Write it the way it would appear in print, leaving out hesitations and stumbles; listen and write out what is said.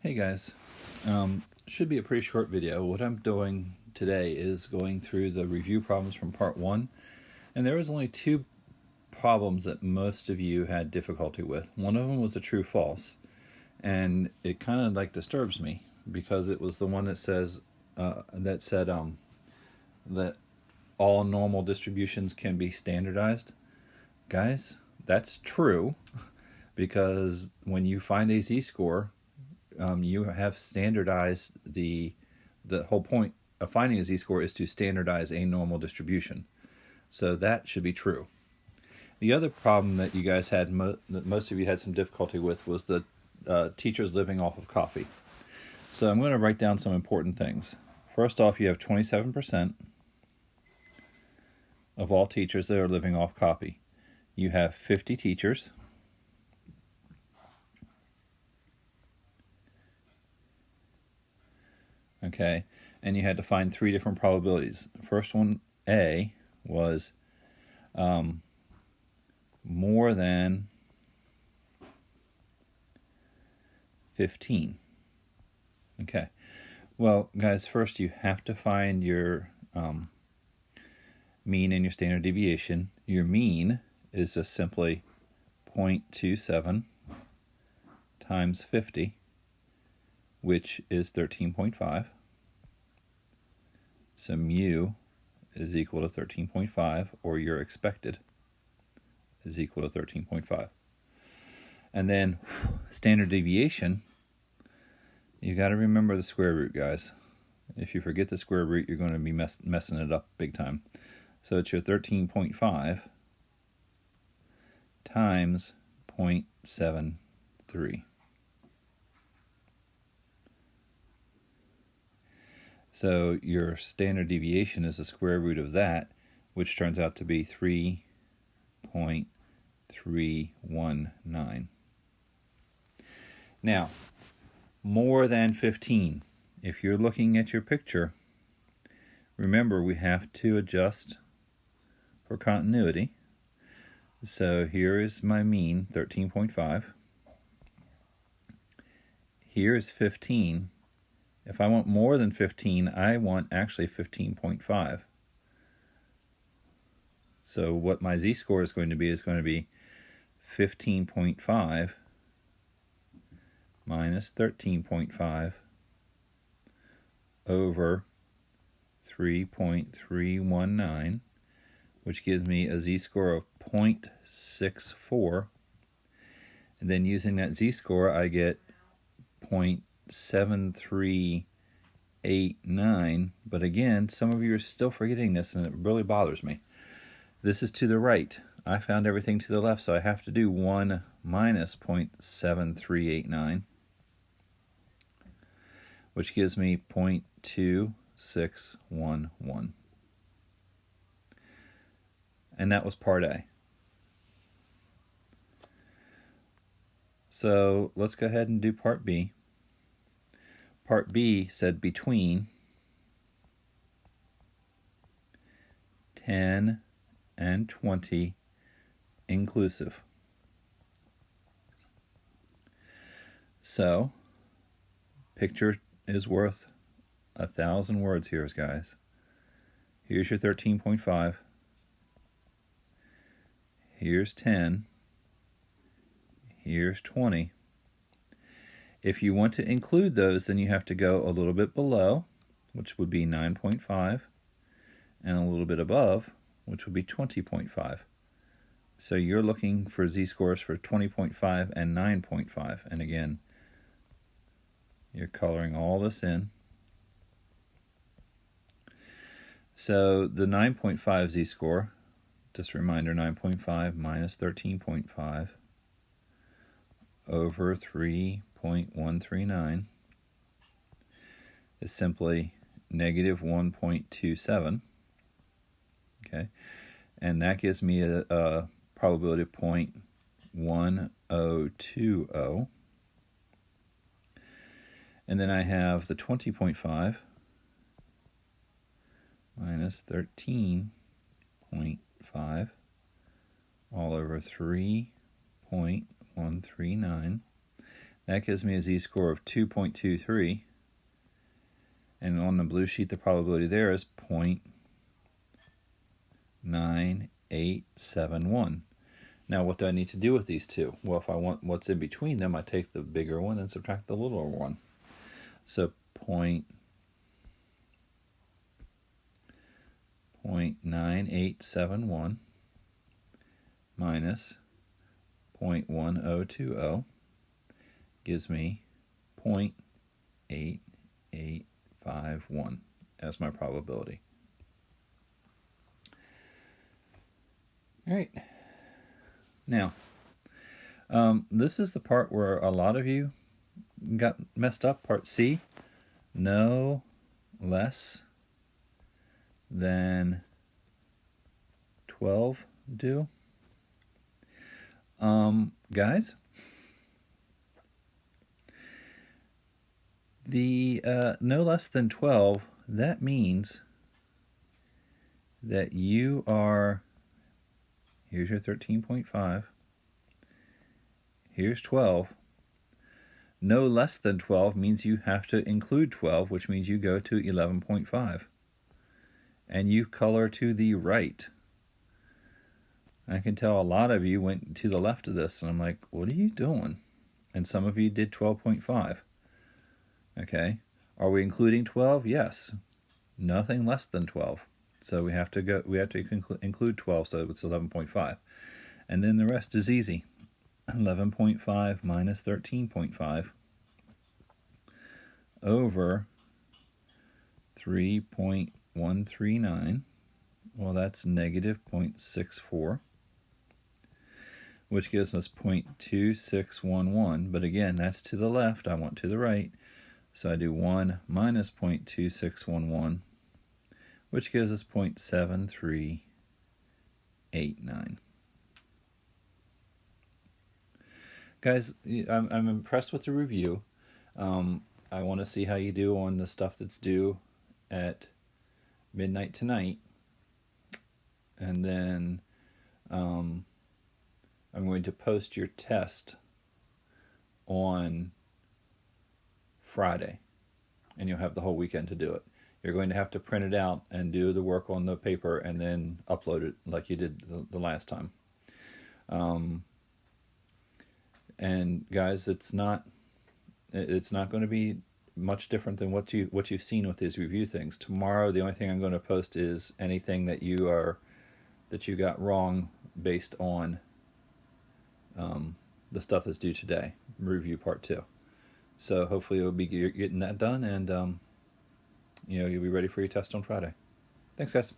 Hey guys, should be a pretty short video. What I'm doing today is going through the review problems from part 1, and there was only two problems that most of you had difficulty with. One of them was a true-false, and it kind of like disturbs me because it was the one that said that all normal distributions can be standardized. Guys, that's true because when you find a z-score, you have standardized the whole point of finding a z-score is to standardize a normal distribution. So that should be true. The other problem that you guys had, that most of you had some difficulty with, was the teachers living off of coffee. So I'm going to write down some important things. First off, you have 27% of all teachers that are living off coffee. You have 50 teachers. Okay, and you had to find three different probabilities. First one, A, was more than 15. Okay, well, guys, first you have to find your mean and your standard deviation. Your mean is just simply 0.27 times 50, which is 13.5. So mu is equal to 13.5, or your expected is equal to 13.5. And then standard deviation, you got to remember the square root, guys. If you forget the square root, you're going to be messing it up big time. So it's your 13.5 times 0.73. So your standard deviation is the square root of that, which turns out to be 3.319. Now, more than 15. If you're looking at your picture, remember we have to adjust for continuity. So here is my mean, 13.5. Here is 15. If I want more than 15, I want actually 15.5. So what my z-score is going to be 15.5 minus 13.5 over 3.319, which gives me a z-score of 0.64. And then using that z-score, I get 0.7389, but again, some of you are still forgetting this, and it really bothers me. This is to the right. I found everything to the left, so I have to do 1 minus 0.7389, which gives me 0.2611. And that was part A. So let's go ahead and do part B. Part B said between 10 and 20 inclusive. So, picture is worth 1,000 words here, guys. Here's your 13.5. Here's 10. Here's 20. If you want to include those, then you have to go a little bit below, which would be 9.5, and a little bit above, which would be 20.5. So you're looking for z-scores for 20.5 and 9.5. And again, you're coloring all this in. So the 9.5 z-score, just a reminder, 9.5 minus 13.5 over 3.139 is simply negative 1.27. Okay, and that gives me a probability of 0.1020. And then I have the 20.5 minus 13.5 all over 3.139. That gives me a z-score of 2.23. And on the blue sheet, the probability there is 0.9871. Now, what do I need to do with these two? Well, if I want what's in between them, I take the bigger one and subtract the littler one. So 0.9871 minus 0.1020 gives me 0.8851 as my probability. All right. Now, this is the part where a lot of you got messed up. Part C, no less than 12 do. Guys, the no less than 12, that means that you are, here's your 13.5, here's 12. No less than 12 means you have to include 12, which means you go to 11.5. And you color to the right. I can tell a lot of you went to the left of this, and I'm like, what are you doing? And some of you did 12.5. Okay, are we including 12? Yes. Nothing less than 12. So we have to include 12, so it's 11.5. And then the rest is easy. 11.5 minus 13.5 over 3.139. Well, that's negative 0.64, which gives us 0.2611. But again, that's to the left. I want to the right. So I do 1 minus 0.2611, which gives us 0.7389. Guys, I'm impressed with the review. I want to see how you do on the stuff that's due at midnight tonight. And then I'm going to post your test on Friday, and you'll have the whole weekend to do it. You're going to have to print it out and do the work on the paper and then upload it like you did the last time. And guys, it's not going to be much different than what you've seen with these review things. Tomorrow, the only thing I'm going to post is anything that you got wrong based on the stuff that's due today, review part 2. So hopefully you'll be getting that done, and you'll be ready for your test on Friday. Thanks, guys.